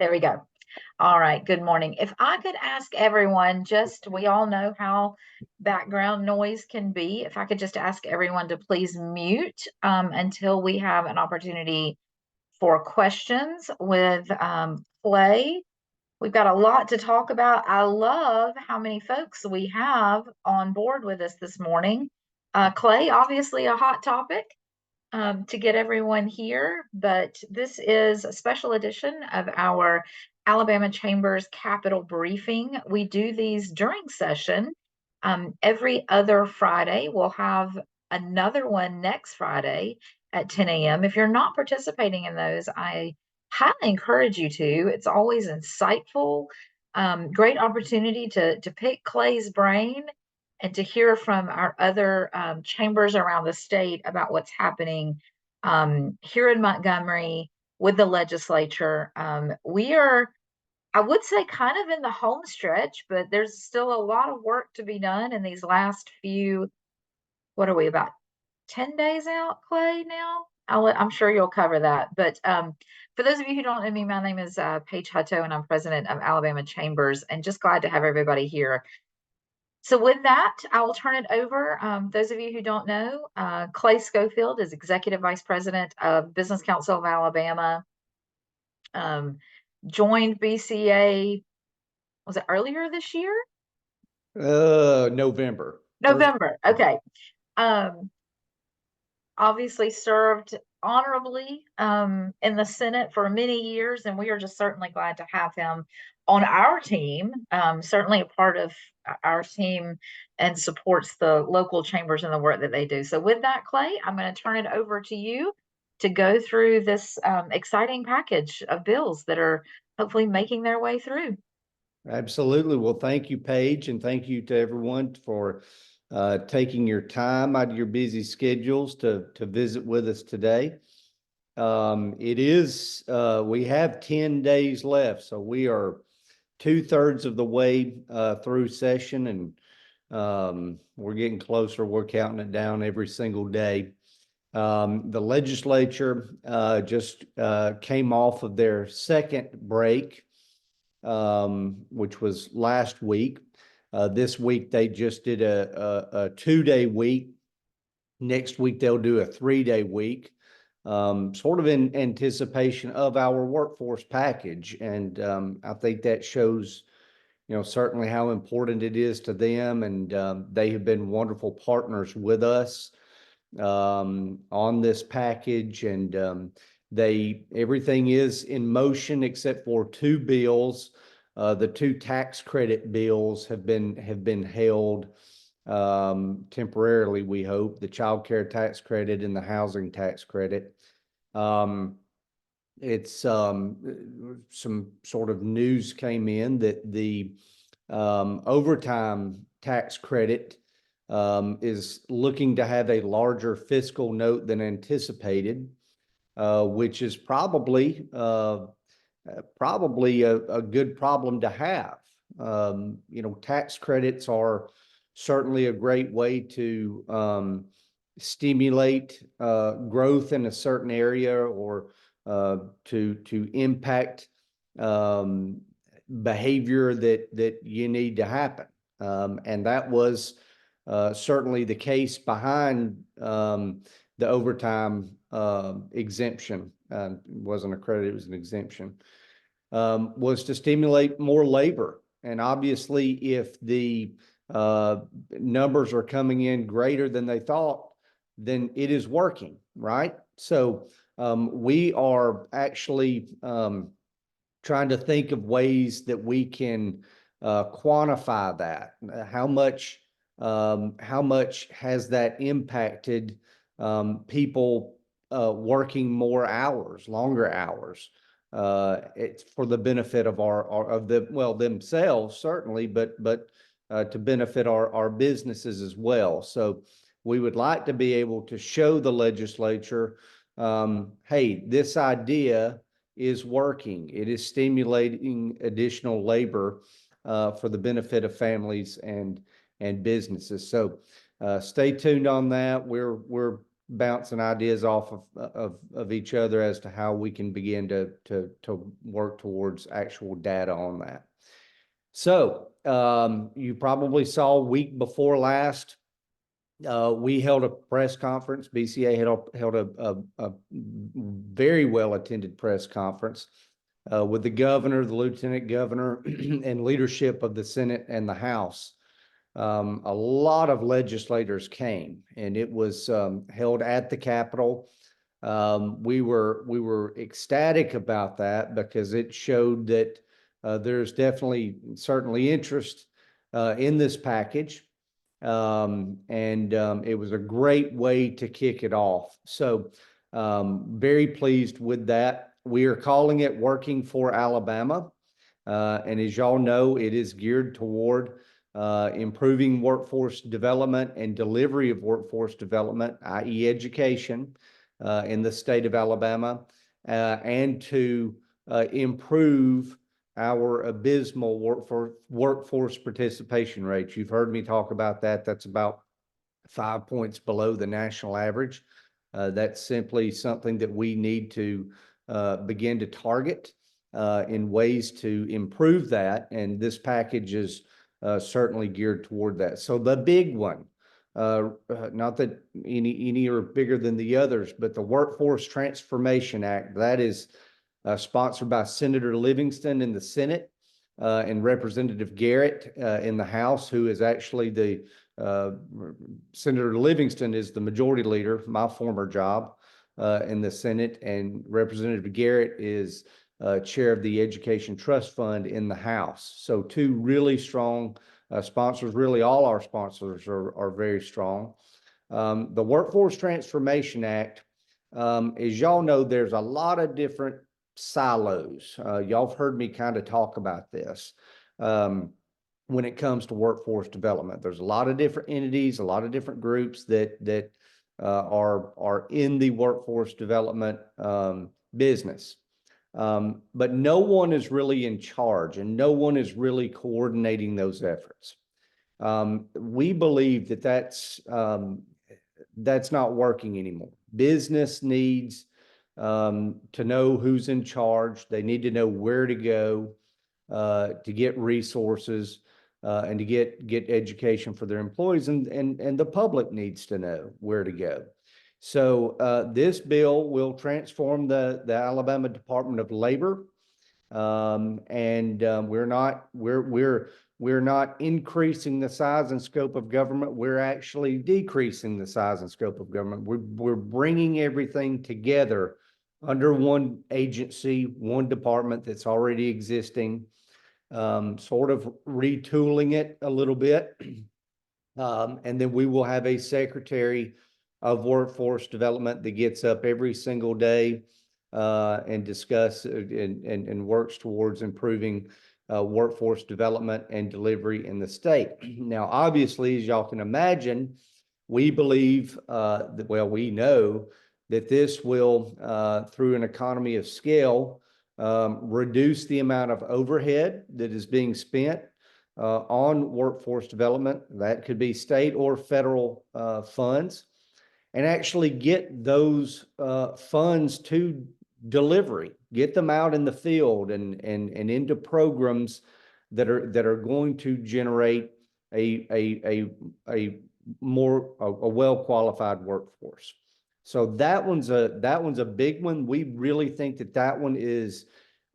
There we go. All right. Good morning. If I could ask everyone, we all know how background noise can be. If I could just ask everyone to please mute until we have an opportunity for questions with Clay. We've got a lot to talk about. I love how many folks we have on board with us this morning. Clay, obviously a hot topic to get everyone here, but this is a special edition of our Alabama Chambers Capital Briefing. We do these during session every other Friday. We'll have another one next Friday at 10 a.m. If you're not participating in those, I highly encourage you to. It's always insightful, great opportunity to pick Clay's brain and to hear from our other chambers around the state about what's happening here in Montgomery with the legislature. We are, I would say, kind of in the home stretch, but there's still a lot of work to be done in these last few, what are we, about 10 days out, Clay, now? I'm sure you'll cover that. But for those of you who don't know me, my name is Paige Hutto, and I'm president of Alabama Chambers, and just glad to have everybody here. So with that, I will turn it over. Those of you who don't know, Clay Scofield is Executive Vice President of Business Council of Alabama. Joined BCA, was it earlier this year? November. November, okay. Obviously served honorably in the Senate for many years, and we are just certainly glad to have him on our team, certainly a part of our team, and supports the local chambers and the work that they do. So with that, Clay, I'm going to turn it over to you to go through this exciting package of bills that are hopefully making their way through. Absolutely. Well, thank you, Paige, and thank you to everyone for taking your time out of your busy schedules to visit with us today. We have 10 days left, so we are 2/3 of the way through session, and we're getting closer. We're counting it down every single day. The legislature just came off of their second break, which was last week. This week they just did a 2-day week. Next week they'll do a 3-day week, sort of in anticipation of our workforce package. And I think that shows, certainly how important it is to them. And they have been wonderful partners with us on this package. And everything is in motion except for 2 bills. The 2 tax credit bills have been held temporarily, we hope, the child care tax credit and the housing tax credit. It's some sort of news came in that the overtime tax credit is looking to have a larger fiscal note than anticipated, which is probably a good problem to have. Tax credits are certainly a great way to stimulate growth in a certain area, or to impact behavior that you need to happen. And that was certainly the case behind the overtime exemption. It wasn't a credit, it was an exemption. Was to stimulate more labor. And obviously, if the numbers are coming in greater than they thought, then it is working, right? So we are actually trying to think of ways that we can quantify that. How much has that impacted people working more hours, longer hours? It's for the benefit of themselves, certainly, but to benefit our businesses as well. So we would like to be able to show the legislature, hey, this idea is working. It is stimulating additional labor for the benefit of families and businesses. So stay tuned on that. We're bouncing ideas off of each other as to how we can begin to work towards actual data on that. So you probably saw week before last, we held a press conference. BCA held a very well attended press conference with the governor, the lieutenant governor, and leadership of the Senate and the House. A lot of legislators came, and it was held at the Capitol. We were ecstatic about that because it showed that there's certainly interest in this package. It was a great way to kick it off. So very pleased with that. We are calling it Working for Alabama. And as y'all know, it is geared toward improving workforce development and delivery of workforce development, i.e. education, in the state of Alabama, and to improve our abysmal workforce participation rates. You've heard me talk about that. That's about 5 points below the national average. That's simply something that we need to begin to target in ways to improve that. And this package is certainly geared toward that. So the big one, not that any are bigger than the others, but the Workforce Transformation Act, that is sponsored by Senator Livingston in the Senate and Representative Garrett in the House, who is actually Senator Livingston is the majority leader, my former job in the Senate, and Representative Garrett is chair of the Education Trust Fund in the House. So two really strong sponsors. Really all our sponsors are very strong. The Workforce Transformation Act, as y'all know, there's a lot of different silos. Y'all have heard me kind of talk about this. When it comes to workforce development, there's a lot of different entities, a lot of different groups that are in the workforce development business. But no one is really in charge, and no one is really coordinating those efforts. We believe that that's not working anymore. Business needs to know who's in charge. They need to know where to go to get resources and to get education for their employees, and the public needs to know where to go. So this bill will transform the Alabama Department of Labor, we're not increasing the size and scope of government. We're actually decreasing the size and scope of government. We're bringing everything together under one agency, one department that's already existing, sort of retooling it a little bit. And then we will have a secretary of workforce development that gets up every single day and discuss and works towards improving workforce development and delivery in the state. Now, obviously, as y'all can imagine, we believe we know that this will, through an economy of scale, reduce the amount of overhead that is being spent on workforce development. That could be state or federal funds, and actually get those funds to delivery, get them out in the field and into programs that are going to generate a well-qualified workforce. So that one's a big one. We really think that one is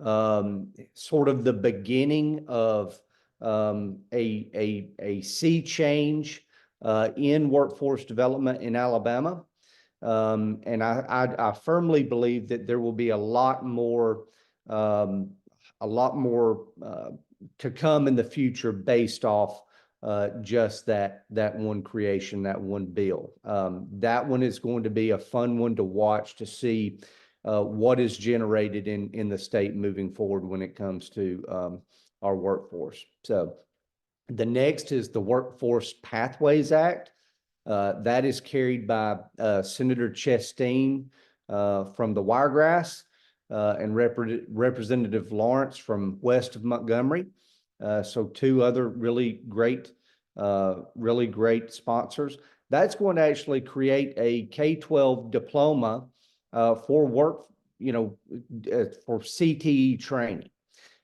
sort of the beginning of a sea change in workforce development in Alabama. And I firmly believe that there will be a lot more to come in the future based off just that one creation, that one bill. That one is going to be a fun one to watch, to see what is generated in the state moving forward when it comes to our workforce. So the next is the Workforce Pathways Act. That is carried by Senator Chastain from the Wiregrass and Representative Lawrence from west of Montgomery. So two other really great sponsors. that's going to actually create a K-12 diploma for work, for CTE training.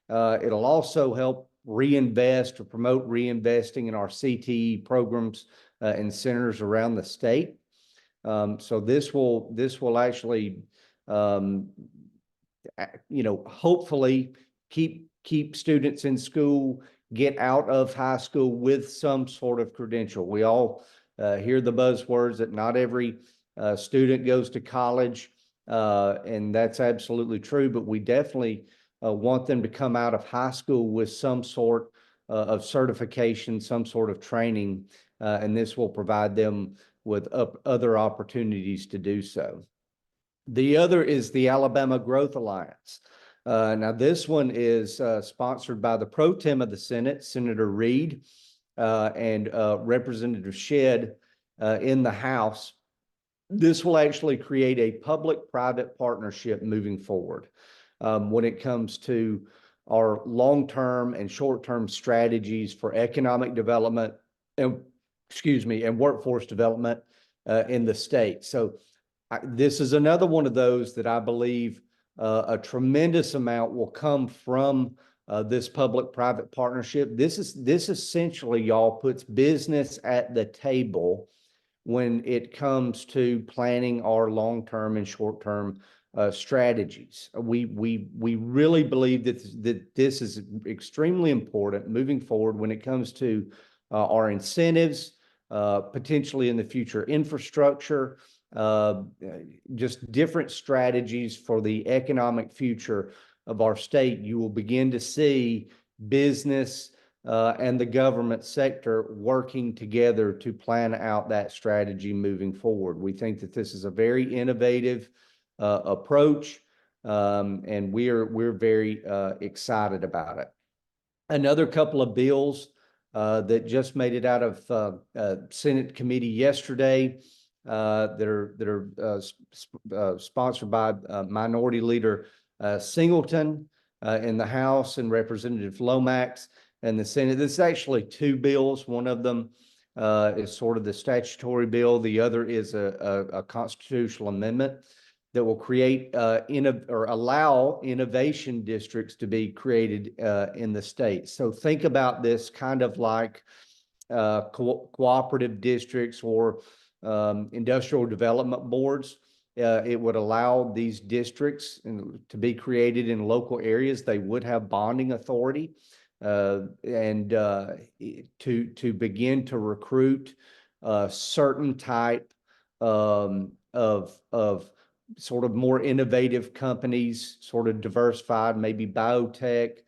It'll also help reinvest or promote reinvesting in our CTE programs and centers around the state. So this will actually, hopefully keep students in school, get out of high school with some sort of credential. We all hear the buzzwords that not every student goes to college, and that's absolutely true, but we definitely want them to come out of high school with some sort of certification, some sort of training, and this will provide them with other opportunities to do so. The other is the Alabama Growth Alliance. Now, this one is sponsored by the Pro Tem of the Senate, Senator Reed, and Representative Shedd in the House. This will actually create a public-private partnership moving forward when it comes to our long-term and short-term strategies for economic development and, and workforce development in the state. So this is another one of those that I believe a tremendous amount will come from this public-private partnership. This essentially, y'all, puts business at the table when it comes to planning our long-term and short-term strategies. We really believe that this is extremely important moving forward when it comes to our incentives, potentially in the future infrastructure, just different strategies for the economic future of our state. You will begin to see business and the government sector working together to plan out that strategy moving forward. We think that this is a very innovative approach, and we're very excited about it. Another couple of bills that just made it out of Senate committee yesterday that are sponsored by Minority Leader Singleton in the House and Representative Lomax in the Senate. This is actually two bills. One of them is sort of the statutory bill. The other is a constitutional amendment that will create or allow innovation districts to be created in the state. So think about this kind of like cooperative districts or industrial development boards. It would allow these districts to be created in local areas. They would have bonding authority and to begin to recruit certain type of sort of more innovative companies, sort of diversified, maybe biotech,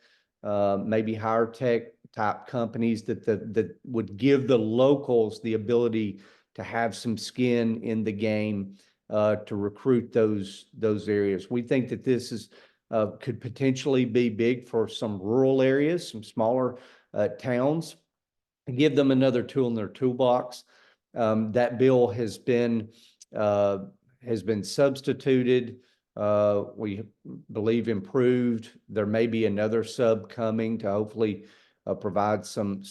maybe higher tech type companies that would give the locals the ability to have some skin in the game to recruit those areas. We think that this is could potentially be big for some rural areas, some smaller towns, and give them another tool in their toolbox. That bill has been substituted. We believe improved. There may be another sub coming to hopefully provide some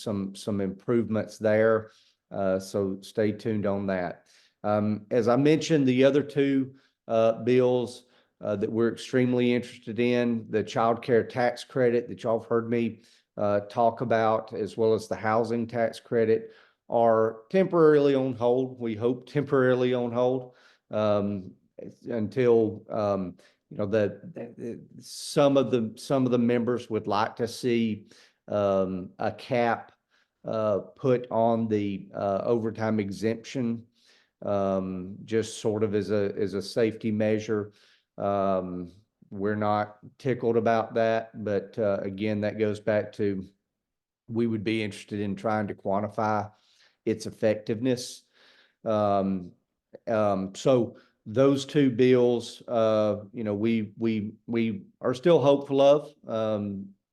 improvements there. So stay tuned on that. As I mentioned, the other two bills that we're extremely interested in, the child care tax credit that y'all have heard me talk about, as well as the housing tax credit, are temporarily on hold. We hope temporarily on hold until some of the members would like to see a cap put on the overtime exemption, just sort of as a safety measure. We're not tickled about that, but again, that goes back to we would be interested in trying to quantify its effectiveness. So those two bills, we are still hopeful of.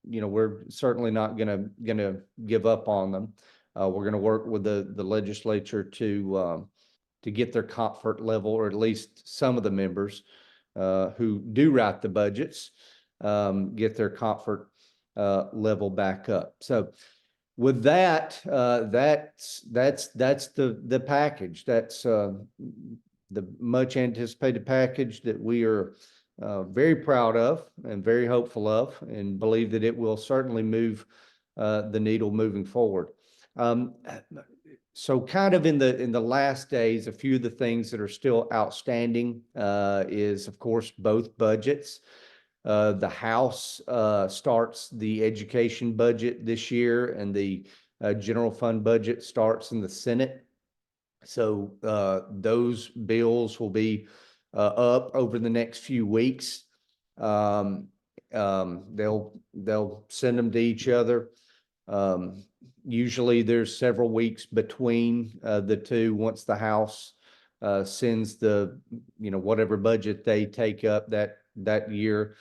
We're certainly not gonna give up on them. We're gonna work with the legislature to get their comfort level, or at least some of the members who do write the budgets, get their comfort level back up. So with that, that's the package. That's the much anticipated package that we are very proud of and very hopeful of, and believe that it will certainly move the needle moving forward. So kind of in the last days, a few of the things that are still outstanding is, of course, both budgets. The House starts the education budget this year, and the general fund budget starts in the Senate. So those bills will be up over the next few weeks. They'll send them to each other. Usually there's several weeks between the two. Once the House sends the, whatever budget they take up that year,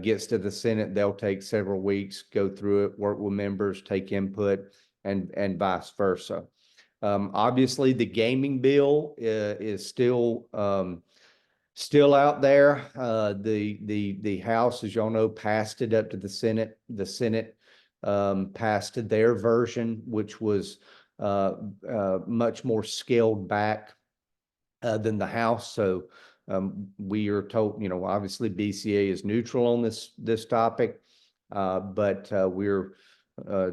gets to the Senate, they'll take several weeks, go through it, work with members, take input, and vice versa. Obviously, the gaming bill is still out there. The House, as y'all know, passed it up to the Senate. The Senate passed their version, which was much more scaled back than the House. So we are told, obviously BCA is neutral on this topic, but we're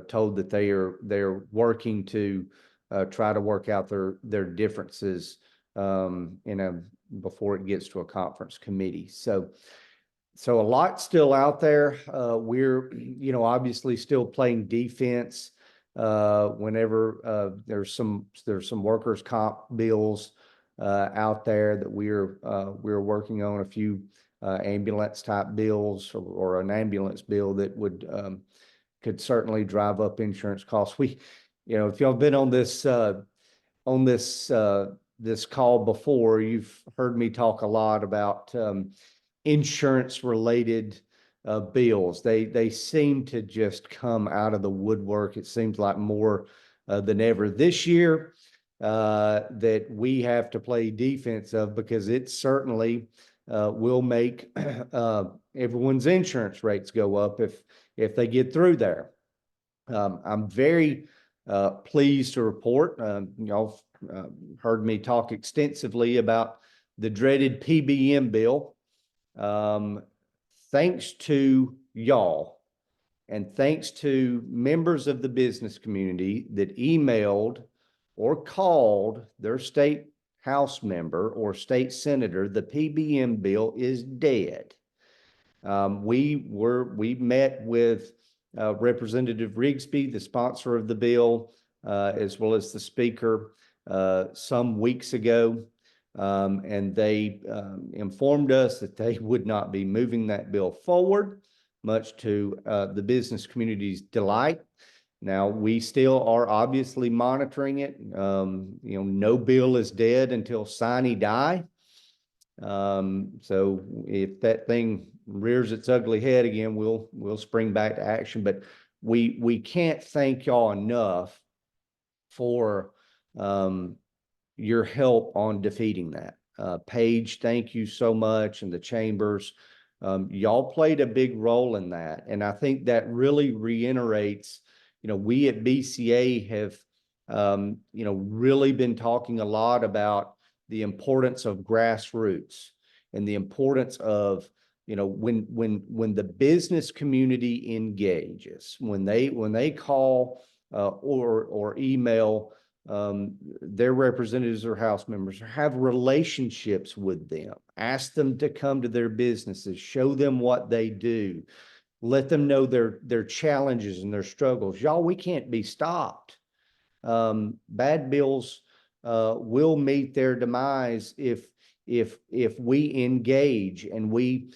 told that they're working to try to work out their differences before it gets to a conference committee. So a lot still out there. We're, obviously still playing defense whenever there's some workers' comp bills out there that we're working on, a few ambulance type bills, or an ambulance bill that could certainly drive up insurance costs. If y'all been on this call before, you've heard me talk a lot about insurance related bills. They seem to just come out of the woodwork. It seems like more than ever this year that we have to play defense of, because it certainly will make everyone's insurance rates go up if they get through there. I'm very pleased to report, y'all heard me talk extensively about the dreaded PBM bill. Thanks to y'all, and thanks to members of the business community that emailed or called their state House member or state senator, the PBM bill is dead. We met with Representative Rigsby, the sponsor of the bill, as well as the speaker, some weeks ago. And they informed us that they would not be moving that bill forward, much to the business community's delight. Now, we still are obviously monitoring it. No bill is dead until sine die. So if that thing rears its ugly head again, we'll spring back to action. But we can't thank y'all enough for your help on defeating that. Paige, thank you so much, and the chambers. Y'all played a big role in that. And I think that really reiterates, we at BCA have, really been talking a lot about the importance of grassroots and the importance of, when the business community engages, when they call or email their representatives or House members, or have relationships with them, ask them to come to their businesses, show them what they do, let them know their challenges and their struggles. Y'all, we can't be stopped. Bad bills will meet their demise if we engage and we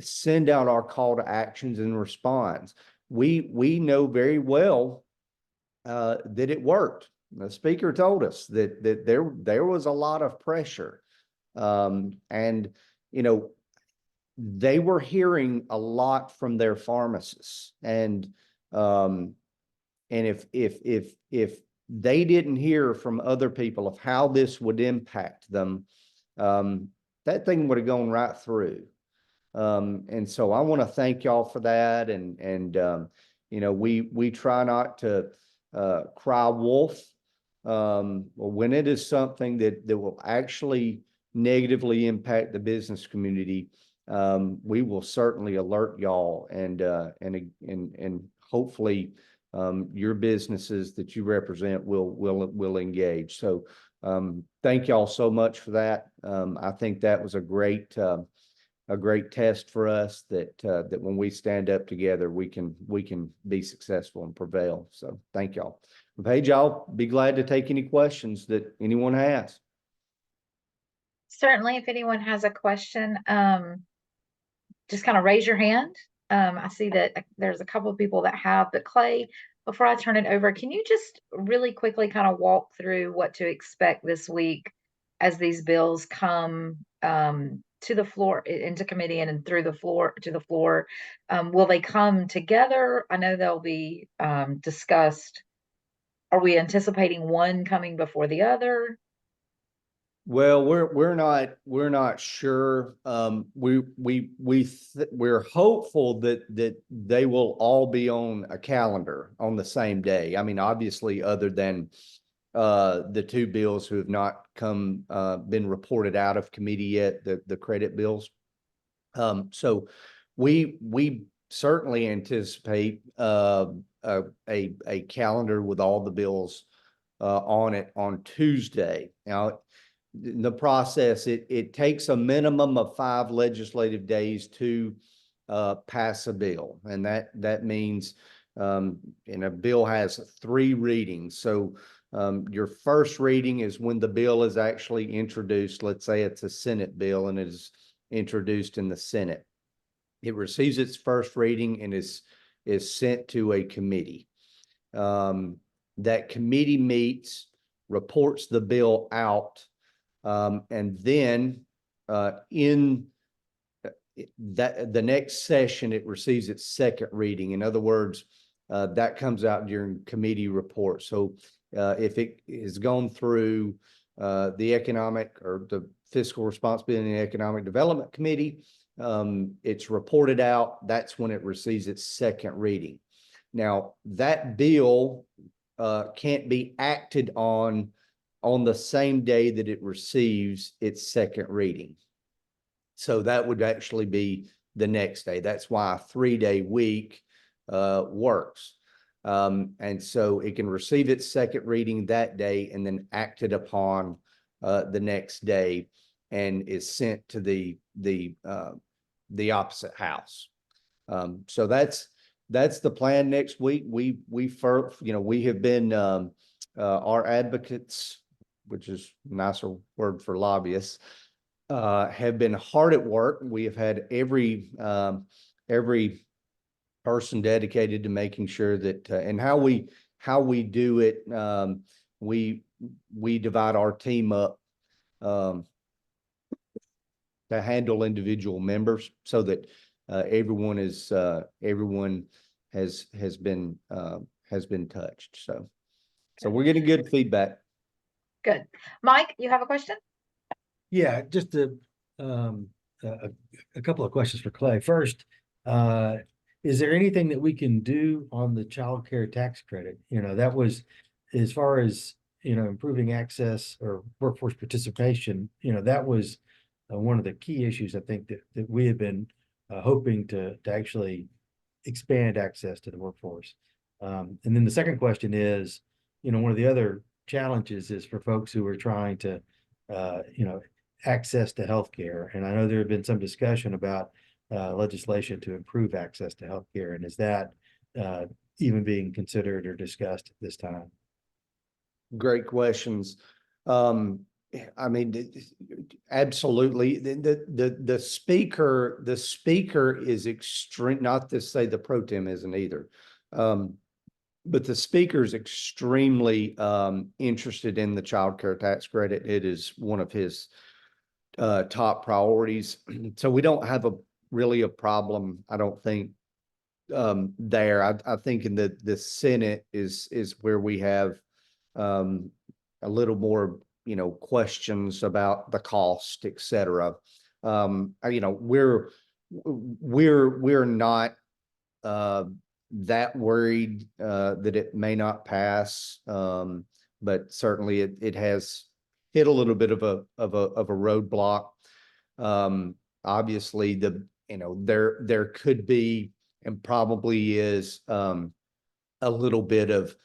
send out our call to actions and response. We know very well that it worked. The speaker told us that there was a lot of pressure, and they were hearing a lot from their pharmacists, and if they didn't hear from other people of how this would impact them, that thing would have gone right through. And so I want to thank y'all for that, and we try not to cry wolf. When it is something that will actually negatively impact the business community, we will certainly alert y'all and hopefully your businesses that you represent will engage. So thank y'all so much for that. I think that was a great test for us that when we stand up together, we can be successful and prevail. So thank y'all. Paige, I'll be glad to take any questions that anyone has. Certainly, if anyone has a question, just kind of raise your hand. I see that there's a couple of people that have, but Clay, before I turn it over, can you just really quickly kind of walk through what to expect this week as these bills come to the floor, into committee and through the floor to the floor? Will they come together? I know they'll be discussed. Are we anticipating one coming before the other? Well, we're not sure. We're hopeful that they will all be on a calendar on the same day. I mean, obviously, other than the two bills who have not been reported out of committee yet, the credit bills. So we certainly anticipate a calendar with all the bills on it on Tuesday. Now, in the process, it takes a minimum of 5 legislative days to pass a bill, and that means and a bill has 3 readings. So your first reading is when the bill is actually introduced. Let's say it's a Senate bill and it is introduced in the Senate. It receives its first reading and is sent to a committee. That committee meets, reports the bill out, and then in the next session, it receives its second reading. In other words, that comes out during committee report. So if it has gone through the Economic or the Fiscal Responsibility and Economic Development Committee, it's reported out. That's when it receives its second reading. Now, that bill can't be acted on the same day that it receives its second reading. So that would actually be the next day. That's why a 3-day week works. And so it can receive its second reading that day and then acted upon the next day and is sent to the opposite house. So that's the plan next week. We have been our advocates, which is a nicer word for lobbyists, have been hard at work. We have had every person dedicated to making sure that and how we do it. We divide our team up to handle individual members so that everyone has been touched. So we're getting good feedback. Good. Mike, you have a question? Yeah, just a couple of questions for Clay. First, is there anything that we can do on the child care tax credit? That was, as far as, improving access or workforce participation, that was one of the key issues, I think, that we have been hoping to actually expand access to the workforce. And then the second question is, one of the other challenges is for folks who are trying to, access to healthcare. And I know there have been some discussion about legislation to improve access to healthcare. And is that even being considered or discussed at this time? Great questions. I mean, absolutely. The speaker is extreme, not to say the pro tem isn't either. But the speaker is extremely interested in the child care tax credit. It is one of his top priorities. So we don't have really a problem, I don't think, there. I think in the Senate is where we have a little more, questions about the cost, et cetera. We're not that worried that it may not pass, but certainly it has hit a little bit of a roadblock. Obviously, there could be and probably is a little bit of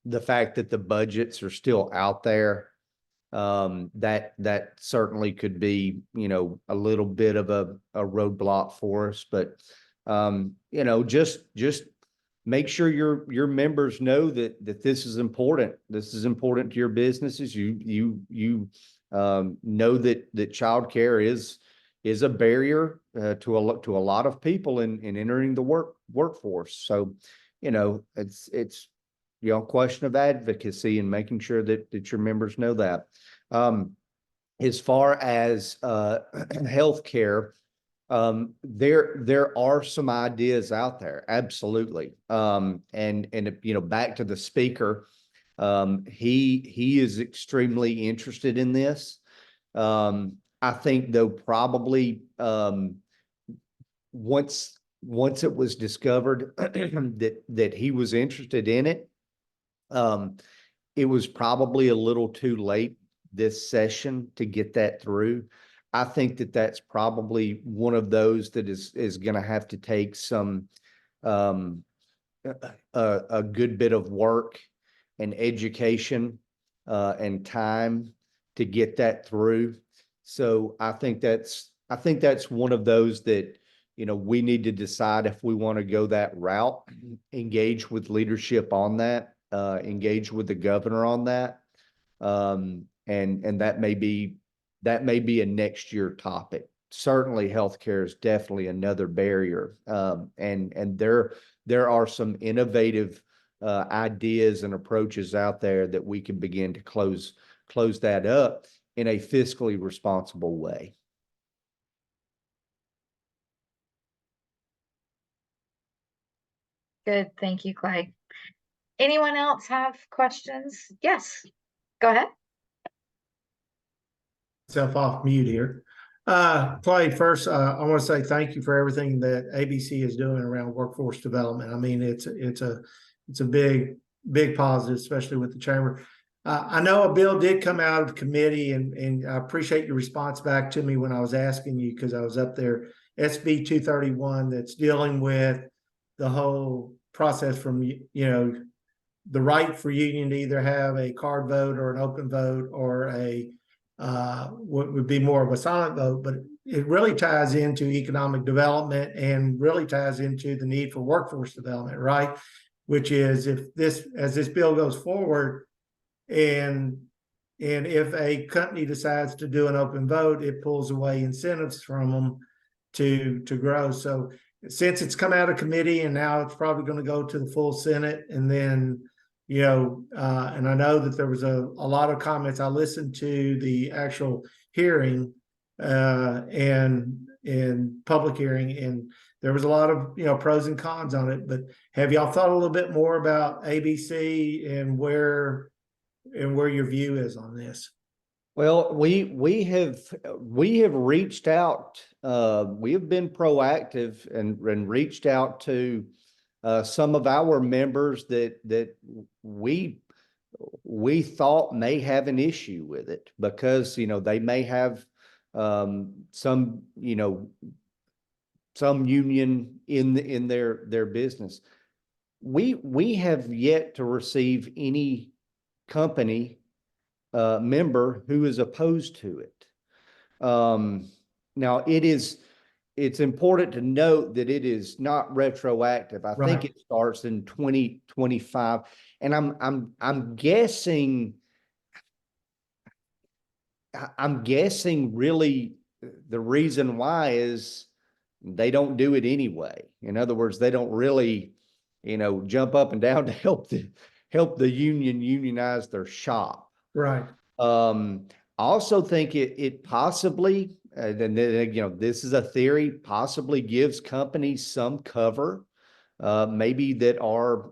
the fact that the budgets are still out there. That certainly could be, a little bit of a roadblock for us, but just make sure your members know that this is important. This is important to your businesses. You know that childcare is a barrier to a lot of people in entering the workforce. So, it's question of advocacy and making sure that your members know that. As far as healthcare, there are some ideas out there, absolutely. And back to the speaker, he is extremely interested in this. I think though probably once it was discovered that he was interested in it, it was probably a little too late this session to get that through. I think that that's probably one of those that is going to have to take some a good bit of work and education and time to get that through. So I think that's one of those that we need to decide if we want to go that route, engage with leadership on that, engage with the governor on that, and that may be a next year topic. Certainly, healthcare is definitely another barrier, and there are some innovative ideas and approaches out there that we can begin to close that up in a fiscally responsible way. Good. Thank you, Clay. Anyone else have questions? Yes, go ahead. Self off mute here. Clay, first, I want to say thank you for everything that ABC is doing around workforce development. I mean, it's a big positive, especially with the chamber. I know a bill did come out of committee, and I appreciate your response back to me when I was asking you, because I was up there, SB 231, that's dealing with the whole process from, the right for union to either have a card vote or an open vote or what would be more of a silent vote, but it really ties into economic development and really ties into the need for workforce development, right? Which is, as this bill goes forward, and if a company decides to do an open vote, it pulls away incentives from them to grow. So since it's come out of committee and now it's probably going to go to the full Senate, and then and I know that there was a lot of comments. I listened to the actual hearing and public hearing, and there was a lot of pros and cons on it. But have y'all thought a little bit more about ABC and where your view is on this? Well, we have reached out. We have been proactive and reached out to some of our members that we thought may have an issue with it, because they may have some union in their business. We have yet to receive any company member who is opposed to it. Now it's important to note that it is not retroactive. I think it starts in 2025, and I'm guessing really the reason why is they don't do it anyway. In other words, they don't really jump up and down to help the union unionize their shop. Right. I also think it possibly, and this is a theory, possibly gives companies some cover, maybe that are,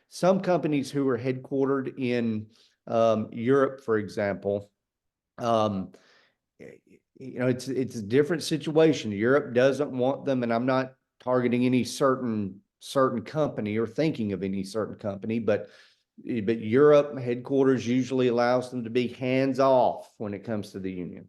some companies who are headquartered in Europe, for example. It's a different situation. Europe doesn't want them, and I'm not targeting any certain company or thinking of any certain company, but Europe headquarters usually allows them to be hands off when it comes to the union.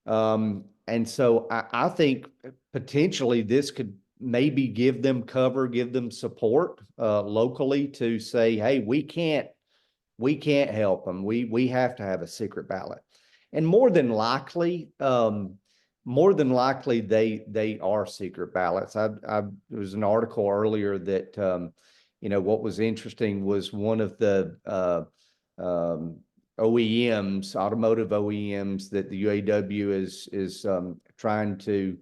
And so I think potentially this could maybe give them cover, give them support locally to say, hey, we can't help them. We have to have a secret ballot. And more than likely they are secret ballots. There was an article earlier that what was interesting was one of the OEMs, automotive OEMs that the UAW is trying to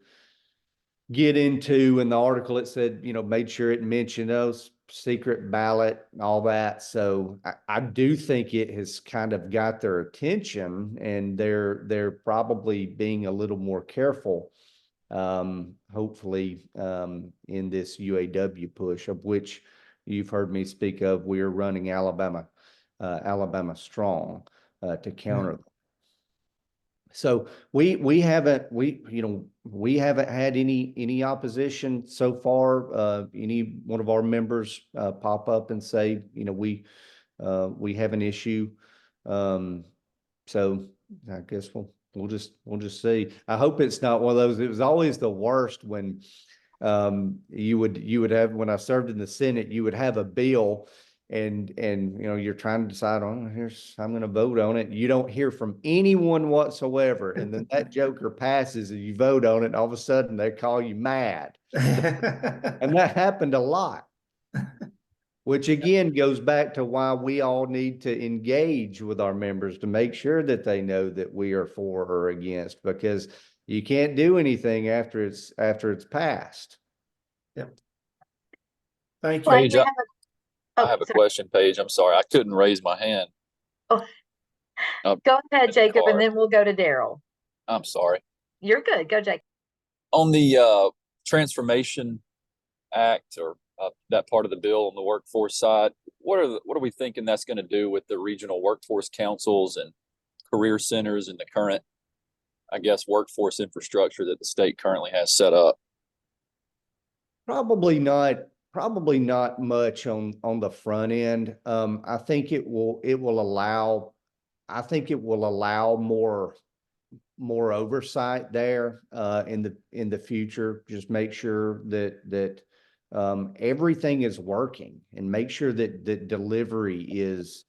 get into. In the article, it said, made sure it mentioned those secret ballot and all that. So I do think it has kind of got their attention, and they're probably being a little more careful, hopefully, in this UAW push, of which you've heard me speak of. We're running Alabama strong to counter them. So we haven't had any opposition so far. Any one of our members pop up and say, we have an issue. So I guess we'll just see. I hope it's not one of those. It was always the worst when you would have, when I served in the Senate, you would have a bill and you're trying to decide on, I'm going to vote on it. You don't hear from anyone whatsoever. And then that joker passes and you vote on it, and all of a sudden they call you mad. And that happened a lot, which again goes back to why we all need to engage with our members to make sure that they know that we are for or against, because you can't do anything after it's passed. Yep. Thank you. Like Paige, we have I have a question, Paige. I'm sorry, I couldn't raise my hand. Oh, Uh, go ahead, in the Jacob, and car. then we'll go to Daryl. I'm sorry. You're good. Go, Jacob. On the Transformation Act, or that part of the bill on the workforce side, what are we thinking that's going to do with the regional workforce councils and career centers and the current, I guess, workforce infrastructure that the state currently has set up? Probably not much on the front end. I think it will allow more oversight there in the future. Just make sure that everything is working, and make sure that delivery is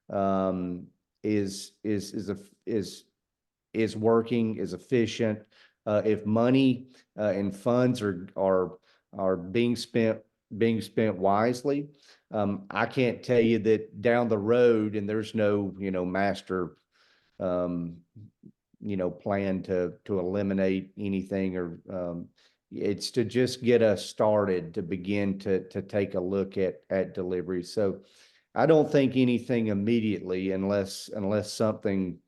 working, is efficient. If money and funds are being spent wisely, I can't tell you that down the road, and there's no master plan to eliminate anything, or it's to just get us started to begin to take a look at delivery. So I don't think anything immediately, unless something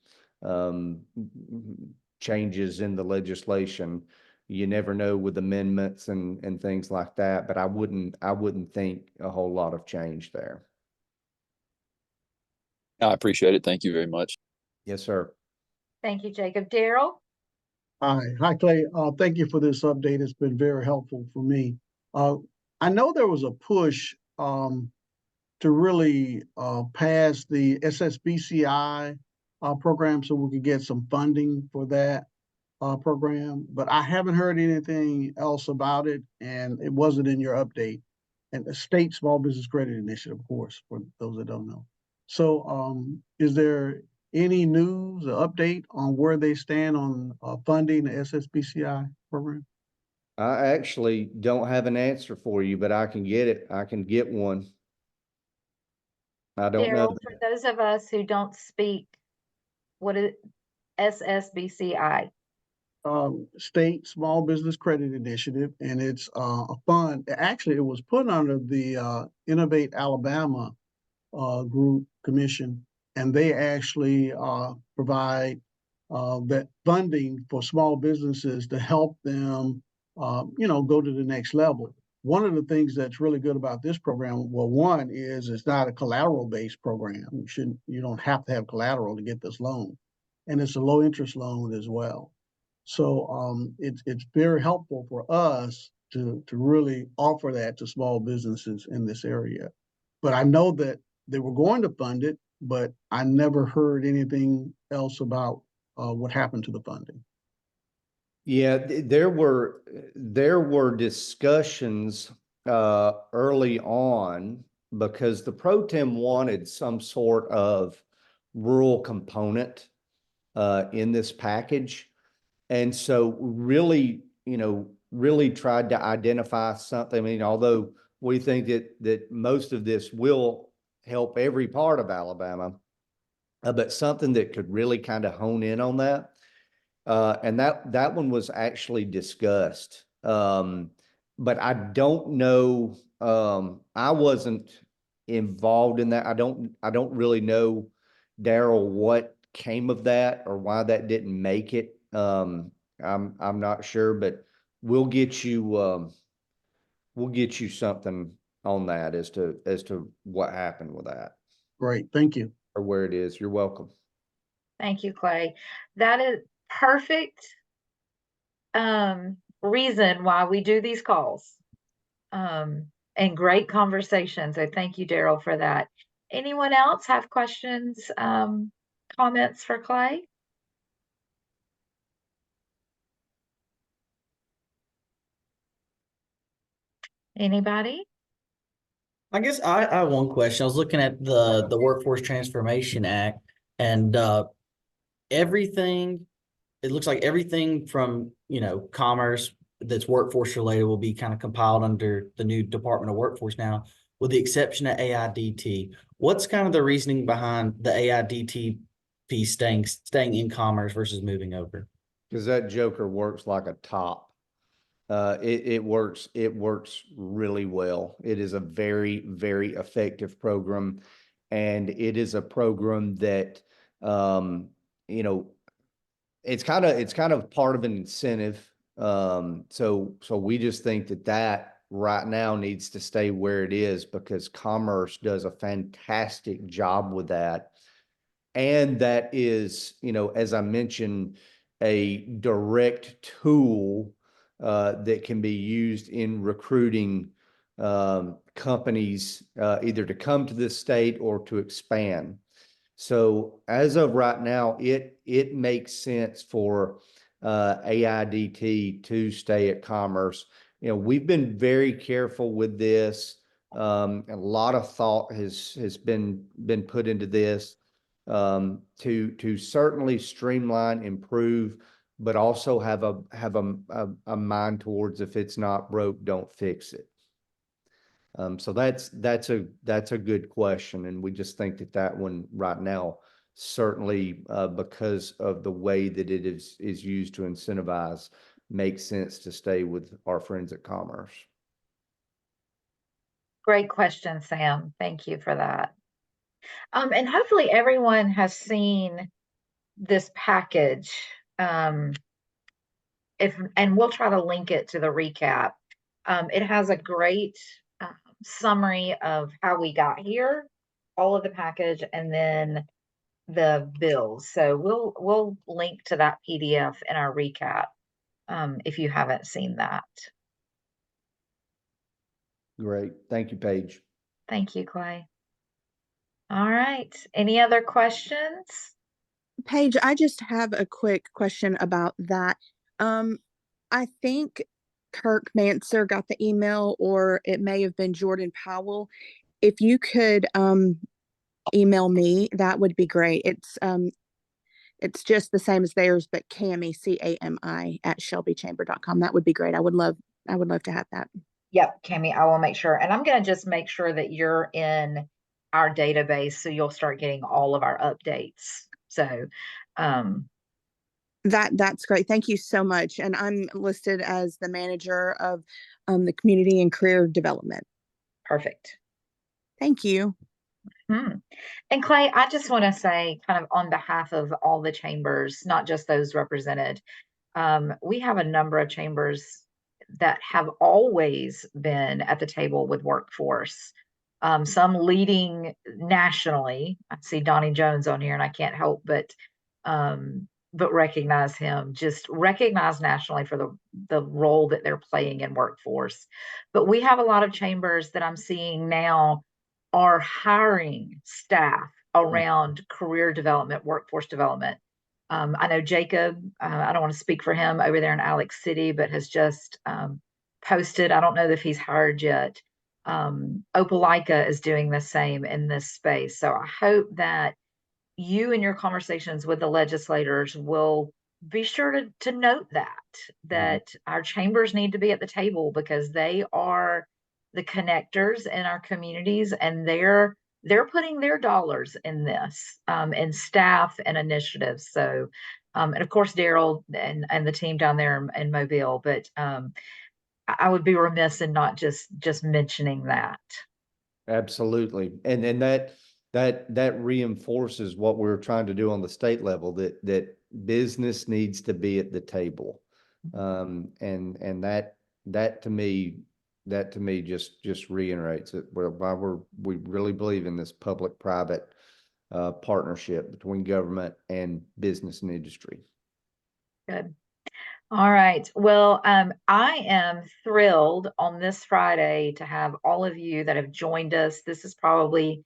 changes in the legislation. You never know with amendments and things like that, but I wouldn't think a whole lot of change there. I appreciate it. Thank you very much. Yes, sir. Thank you, Jacob. Daryl? Hi, Clay. Thank you for this update. It's been very helpful for me. I know there was a push to really pass the SSBCI program so we could get some funding for that program, but I haven't heard anything else about it, and it wasn't in your update. And the State Small Business Credit Initiative, of course, for those that don't know. So is there any news or update on where they stand on funding the SSBCI program? I actually don't have an answer for you, but I can get it. I can get one. I don't know. Daryl, for those of us who don't speak, what is SSBCI? State Small Business Credit Initiative, and it's a fund. Actually, it was put under the Innovate Alabama group commission, and they actually provide that funding for small businesses to help them, go to the next level. One of the things that's really good about this program, well, one is it's not a collateral-based program. You don't have to have collateral to get this loan, and it's a low-interest loan as well. So it's very helpful for us to really offer that to small businesses in this area. But I know that they were going to fund it, but I never heard anything else about what happened to the funding. Yeah, there were discussions early on because the pro tem wanted some sort of rural component in this package. And so really, really tried to identify something. I mean, although we think that most of this will help every part of Alabama, but something that could really kind of hone in on that. And that one was actually discussed. But I don't know, I wasn't involved in that. I don't really know, Daryl, what came of that or why that didn't make it. I'm not sure, but we'll get you something on that as to what happened with that Great, thank you. or where it is. You're welcome. Thank you, Clay. That is perfect reason why we do these calls. And great conversation. So thank you, Daryl, for that. Anyone else have questions, comments for Clay? Anybody? I guess I have one question. I was looking at the Workforce Transformation Act, and everything, it looks like everything from, commerce that's workforce related will be kind of compiled under the new Department of Workforce now, with the exception of AIDT. What's kind of the reasoning behind the AIDT piece staying in commerce versus moving over? Because that joker works like a top. It works really well. It is a very, very effective program. And it is a program that, it's kind of part of an incentive. So we just think that right now needs to stay where it is because commerce does a fantastic job with that. And that is, as I mentioned, a direct tool that can be used in recruiting companies either to come to this state or to expand. So as of right now, it makes sense for AIDT to stay at Commerce. We've been very careful with this. A lot of thought has been put into this to certainly streamline, improve, but also have a mind towards if it's not broke, don't fix it. So that's a good question, and we just think that one right now certainly because of the way that it is used to incentivize makes sense to stay with our friends at Commerce. Great question, Sam. Thank you for that. And hopefully everyone has seen this package. And we'll try to link it to the recap. It has a great summary of how we got here, all of the package, and then the bills. So we'll link to that PDF in our recap if you haven't seen that. Great. Thank you, Paige. Thank you, Clay. All right. Any other questions? Paige, I just have a quick question about that. I think Kirk Manser got the email, or it may have been Jordan Powell. If you could email me, that would be great. It's just the same as theirs, but Cami, CAMI at shelbychamber.com. That would be great. I would love to have that. Yep, Cami, I will make sure. And I'm going to just make sure that you're in our database so you'll start getting all of our updates. So that's great. Thank you so much. And I'm listed as the manager of the community and career development. Perfect. Thank you. And Clay, I just want to say, kind of on behalf of all the chambers, not just those represented, we have a number of chambers that have always been at the table with workforce. Some leading nationally. I see Donnie Jones on here, and I can't help but but recognize him, just recognize nationally for the role that they're playing in workforce. But we have a lot of chambers that I'm seeing now are hiring staff around career development, workforce development. I know Jacob, I don't want to speak for him over there in Alex City, but has just posted. I don't know if he's hired yet. Opelika is doing the same in this space. So I hope that you in your conversations with the legislators will be sure to note that our chambers need to be at the table, because they are the connectors in our communities, and they're putting their dollars in this, and staff and initiatives. So and of course Daryl and the team down there in Mobile, but I would be remiss in not just mentioning that. Absolutely. And that reinforces what we're trying to do on the state level, that business needs to be at the table. And that to me just reiterates it, why we really believe in this public-private partnership between government and business and industry. Good. All right. Well, I am thrilled on this Friday to have all of you that have joined us. This is probably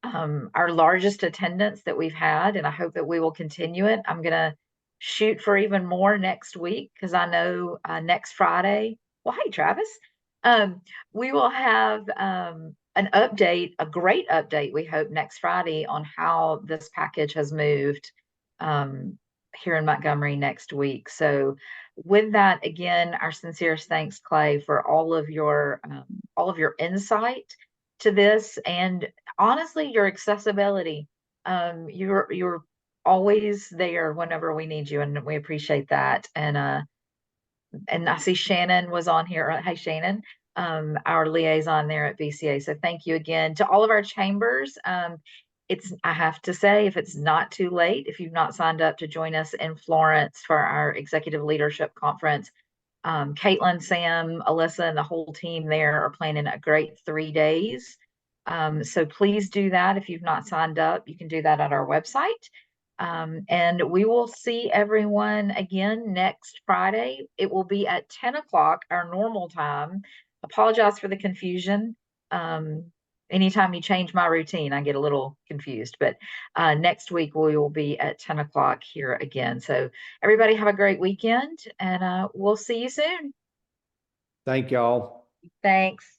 our largest attendance that we've had, and I hope that we will continue it. I'm going to shoot for even more next week, because I know next Friday, well, hey, Travis, we will have an update, a great update, we hope, next Friday on how this package has moved here in Montgomery next week. So with that, again, our sincerest thanks, Clay, for all of your insight to this, and honestly, your accessibility. You're always there whenever we need you, and we appreciate that. And I see Shannon was on here. Hey, Shannon, our liaison there at BCA. So thank you again to all of our chambers. I have to say, if it's not too late, if you've not signed up to join us in Florence for our executive leadership conference, Caitlin, Sam, Alyssa, and the whole team there are planning a great 3 days. So please do that. If you've not signed up, you can do that at our website. And we will see everyone again next Friday. It will be at 10 o'clock, our normal time. Apologize for the confusion. Anytime you change my routine, I get a little confused, but next week we will be at 10 o'clock here again. So everybody have a great weekend, and we'll see you soon. Thank y'all. Thanks.